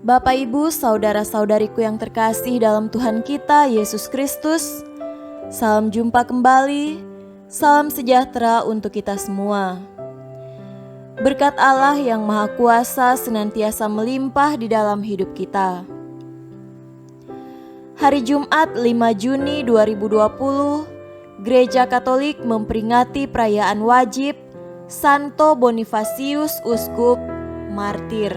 Bapak, Ibu, saudara-saudariku yang terkasih dalam Tuhan kita Yesus Kristus, salam jumpa kembali, salam sejahtera untuk kita semua. Berkat Allah yang Maha Kuasa senantiasa melimpah di dalam hidup kita. Hari Jumat 5 Juni 2020, Gereja Katolik memperingati perayaan wajib Santo Bonifasius Uskup Martir.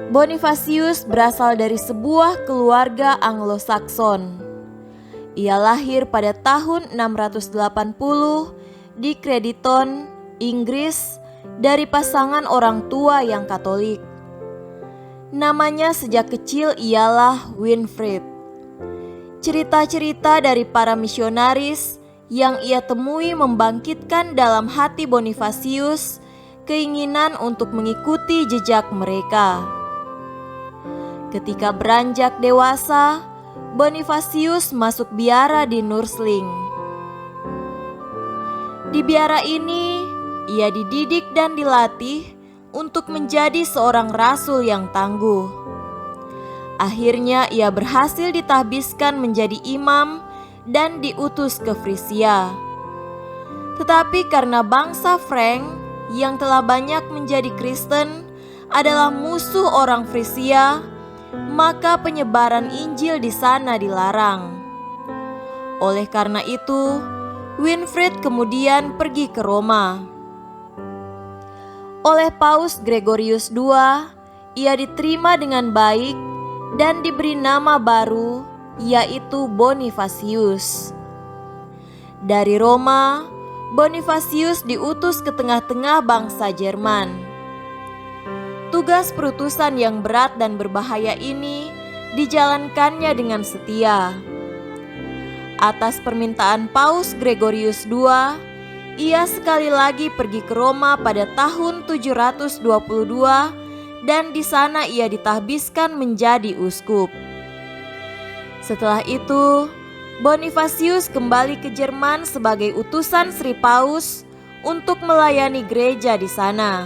Bonifasius berasal dari sebuah keluarga Anglo-Sakson. Ia lahir pada tahun 680 di Crediton, Inggris, dari pasangan orang tua yang Katolik. Namanya sejak kecil ialah Winfried. Cerita-cerita dari para misionaris yang ia temui membangkitkan dalam hati Bonifasius keinginan untuk mengikuti jejak mereka. Ketika beranjak dewasa, Bonifasius masuk biara di Nursling. Di biara ini, ia dididik dan dilatih untuk menjadi seorang rasul yang tangguh. Akhirnya ia berhasil ditahbiskan menjadi imam dan diutus ke Frisia. Tetapi karena bangsa Frank yang telah banyak menjadi Kristen adalah musuh orang Frisia, maka penyebaran Injil di sana dilarang. Oleh karena itu, Winfried kemudian pergi ke Roma. Oleh Paus Gregorius II, ia diterima dengan baik dan diberi nama baru, yaitu Bonifasius. Dari Roma, Bonifasius diutus ke tengah-tengah bangsa Jerman. Tugas perutusan yang berat dan berbahaya ini dijalankannya dengan setia. Atas permintaan Paus Gregorius II, ia sekali lagi pergi ke Roma pada tahun 722 dan di sana ia ditahbiskan menjadi uskup. Setelah itu, Bonifasius kembali ke Jerman sebagai utusan Sri Paus untuk melayani gereja di sana.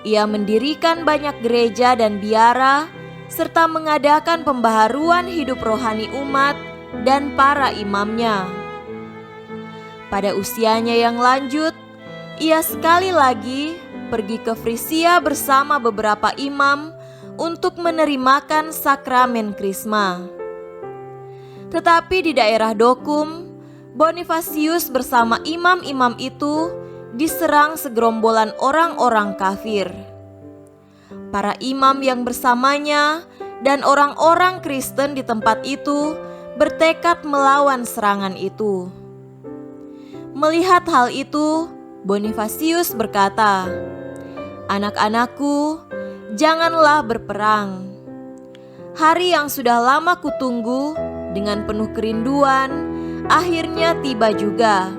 Ia mendirikan banyak gereja dan biara, serta mengadakan pembaharuan hidup rohani umat dan para imamnya. Pada usianya yang lanjut, ia sekali lagi pergi ke Frisia bersama beberapa imam untuk menerimakan sakramen Krisma. Tetapi di daerah Dokkum, Bonifasius bersama imam-imam itu diserang segerombolan orang-orang kafir. Para imam yang bersamanya dan orang-orang Kristen di tempat itu bertekad melawan serangan itu. Melihat hal itu, Bonifasius berkata, "Anak-anakku, janganlah berperang. Hari yang sudah lama kutunggu dengan penuh kerinduan akhirnya tiba juga.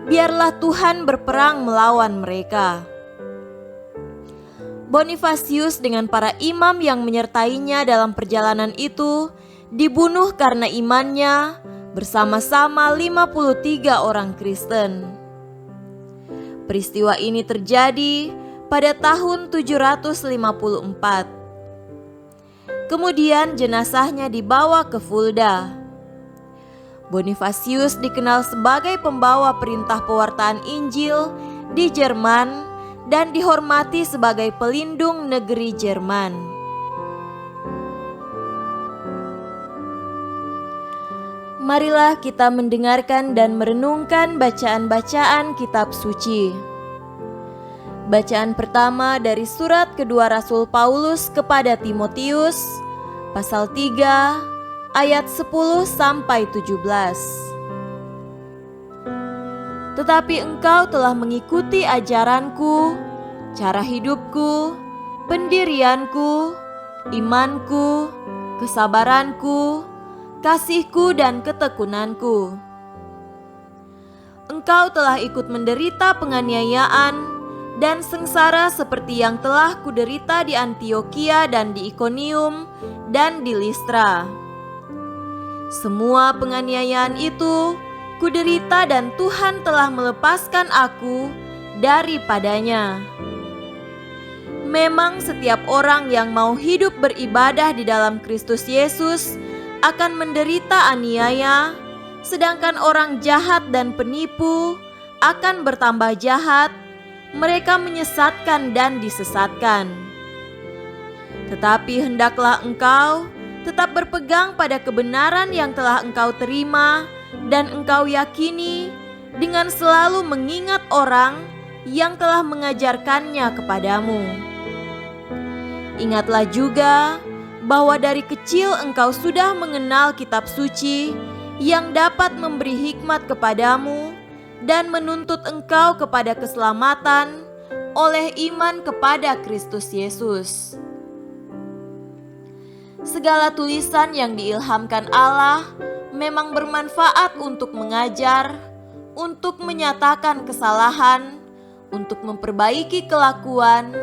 Biarlah Tuhan berperang melawan mereka." Bonifasius dengan para imam yang menyertainya dalam perjalanan itu dibunuh karena imannya bersama-sama 53 orang Kristen. Peristiwa ini terjadi pada tahun 754. Kemudian jenazahnya dibawa ke Fulda. Bonifasius dikenal sebagai pembawa perintah pewartaan Injil di Jerman dan dihormati sebagai pelindung negeri Jerman. Marilah kita mendengarkan dan merenungkan bacaan-bacaan kitab suci. Bacaan pertama dari surat kedua Rasul Paulus kepada Timotius, pasal 3, ayat 10 sampai 17. Tetapi engkau telah mengikuti ajaranku, cara hidupku, pendirianku, imanku, kesabaranku, kasihku dan ketekunanku. Engkau telah ikut menderita penganiayaan dan sengsara seperti yang telah kuderita di Antiokhia dan di Ikonium dan di Listra. Semua penganiayaan itu kuderita dan Tuhan telah melepaskan aku daripadanya. Memang setiap orang yang mau hidup beribadah di dalam Kristus Yesus akan menderita aniaya, sedangkan orang jahat dan penipu akan bertambah jahat, mereka menyesatkan dan disesatkan. Tetapi hendaklah engkau tetap berpegang pada kebenaran yang telah engkau terima dan engkau yakini, dengan selalu mengingat orang yang telah mengajarkannya kepadamu. Ingatlah juga bahwa dari kecil engkau sudah mengenal kitab suci yang dapat memberi hikmat kepadamu dan menuntut engkau kepada keselamatan oleh iman kepada Kristus Yesus. Segala tulisan yang diilhamkan Allah memang bermanfaat untuk mengajar, untuk menyatakan kesalahan, untuk memperbaiki kelakuan,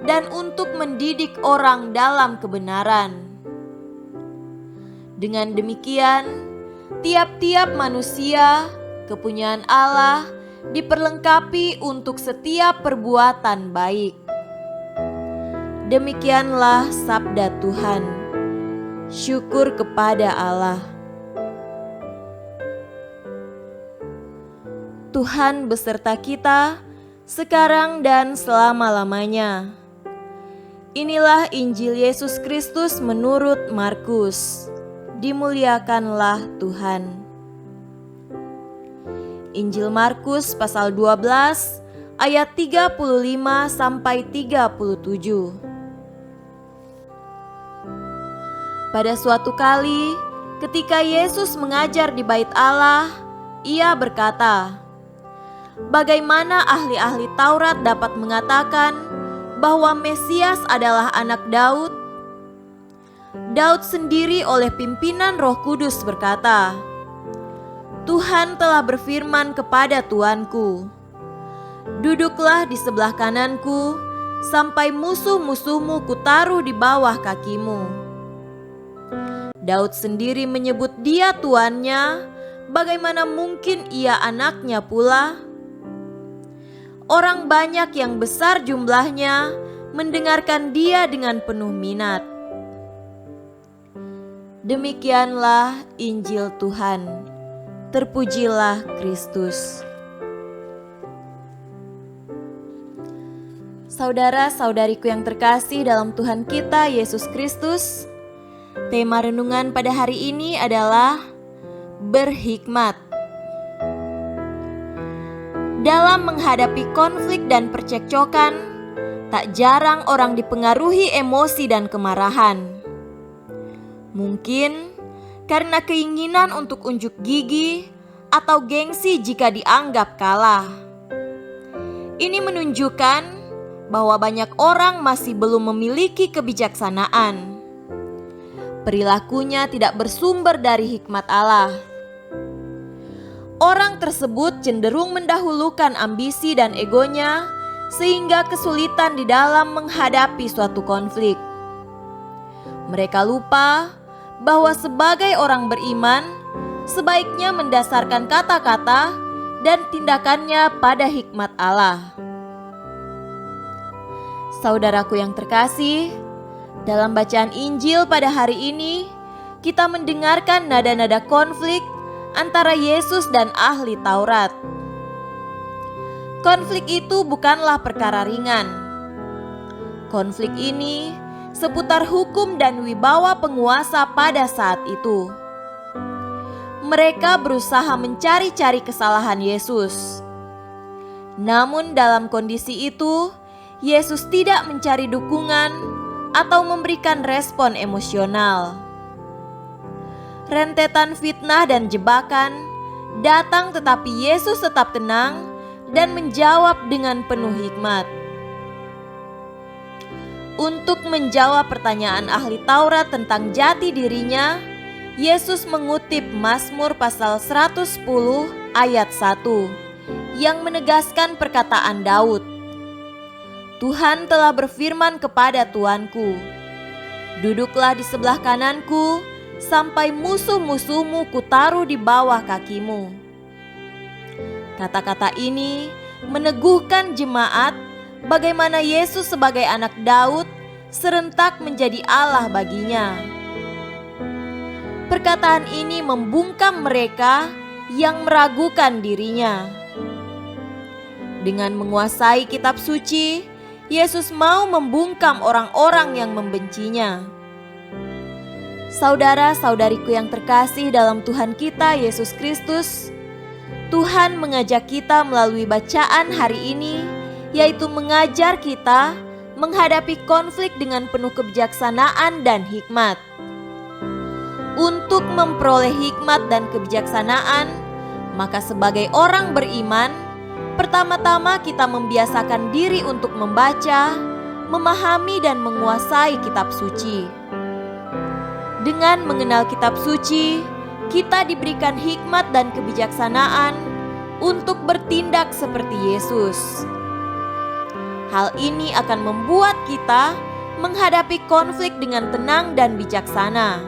dan untuk mendidik orang dalam kebenaran. Dengan demikian, tiap-tiap manusia, kepunyaan Allah, diperlengkapi untuk setiap perbuatan baik. Demikianlah sabda Tuhan. Syukur kepada Allah. Tuhan beserta kita, sekarang dan selama-lamanya. Inilah Injil Yesus Kristus menurut Markus. Dimuliakanlah Tuhan. Injil Markus pasal 12 ayat 35 sampai 37. Pada suatu kali, ketika Yesus mengajar di Bait Allah, Ia berkata, "Bagaimana ahli-ahli Taurat dapat mengatakan bahwa Mesias adalah anak Daud? Daud sendiri oleh pimpinan Roh Kudus berkata, 'Tuhan telah berfirman kepada Tuanku, duduklah di sebelah kananku sampai musuh-musuhmu kutaruh di bawah kakimu.' Daud sendiri menyebut dia tuannya, bagaimana mungkin ia anaknya pula?" Orang banyak yang besar jumlahnya mendengarkan dia dengan penuh minat. Demikianlah Injil Tuhan. Terpujilah Kristus. Saudara-saudariku yang terkasih dalam Tuhan kita Yesus Kristus, tema renungan pada hari ini adalah berhikmat. Dalam menghadapi konflik dan percekcokan, tak jarang orang dipengaruhi emosi dan kemarahan. Mungkin karena keinginan untuk unjuk gigi atau gengsi jika dianggap kalah. Ini menunjukkan bahwa banyak orang masih belum memiliki kebijaksanaan. Perilakunya tidak bersumber dari hikmat Allah. Orang tersebut cenderung mendahulukan ambisi dan egonya sehingga kesulitan di dalam menghadapi suatu konflik. Mereka lupa bahwa sebagai orang beriman, sebaiknya mendasarkan kata-kata dan tindakannya pada hikmat Allah. Saudaraku yang terkasih, dalam bacaan Injil pada hari ini, kita mendengarkan nada-nada konflik antara Yesus dan ahli Taurat. Konflik itu bukanlah perkara ringan. Konflik ini seputar hukum dan wibawa penguasa pada saat itu. Mereka berusaha mencari-cari kesalahan Yesus. Namun dalam kondisi itu, Yesus tidak mencari dukungan atau memberikan respon emosional. Rentetan fitnah dan jebakan datang, tetapi Yesus tetap tenang dan menjawab dengan penuh hikmat. Untuk menjawab pertanyaan ahli Taurat tentang jati dirinya, Yesus mengutip Mazmur pasal 110 ayat 1 yang menegaskan perkataan Daud. "Tuhan telah berfirman kepada Tuanku, duduklah di sebelah kananku sampai musuh-musuhmu kutaruh di bawah kakimu." Kata-kata ini meneguhkan jemaat bagaimana Yesus sebagai anak Daud serentak menjadi Allah baginya. Perkataan ini membungkam mereka yang meragukan dirinya. Dengan menguasai kitab suci, Yesus mau membungkam orang-orang yang membencinya. Saudara-saudariku yang terkasih dalam Tuhan kita Yesus Kristus, Tuhan mengajak kita melalui bacaan hari ini, yaitu mengajar kita menghadapi konflik dengan penuh kebijaksanaan dan hikmat. Untuk memperoleh hikmat dan kebijaksanaan, maka sebagai orang beriman, pertama-tama kita membiasakan diri untuk membaca, memahami dan menguasai kitab suci. Dengan mengenal kitab suci, kita diberikan hikmat dan kebijaksanaan untuk bertindak seperti Yesus. Hal ini akan membuat kita menghadapi konflik dengan tenang dan bijaksana.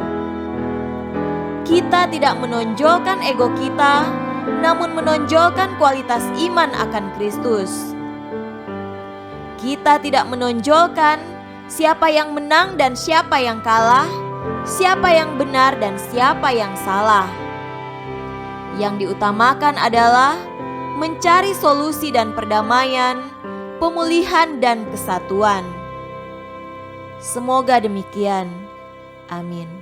Kita tidak menonjolkan ego kita, namun menonjolkan kualitas iman akan Kristus. Kita tidak menonjolkan siapa yang menang dan siapa yang kalah, siapa yang benar dan siapa yang salah. Yang diutamakan adalah mencari solusi dan perdamaian, pemulihan dan kesatuan. Semoga demikian. Amin.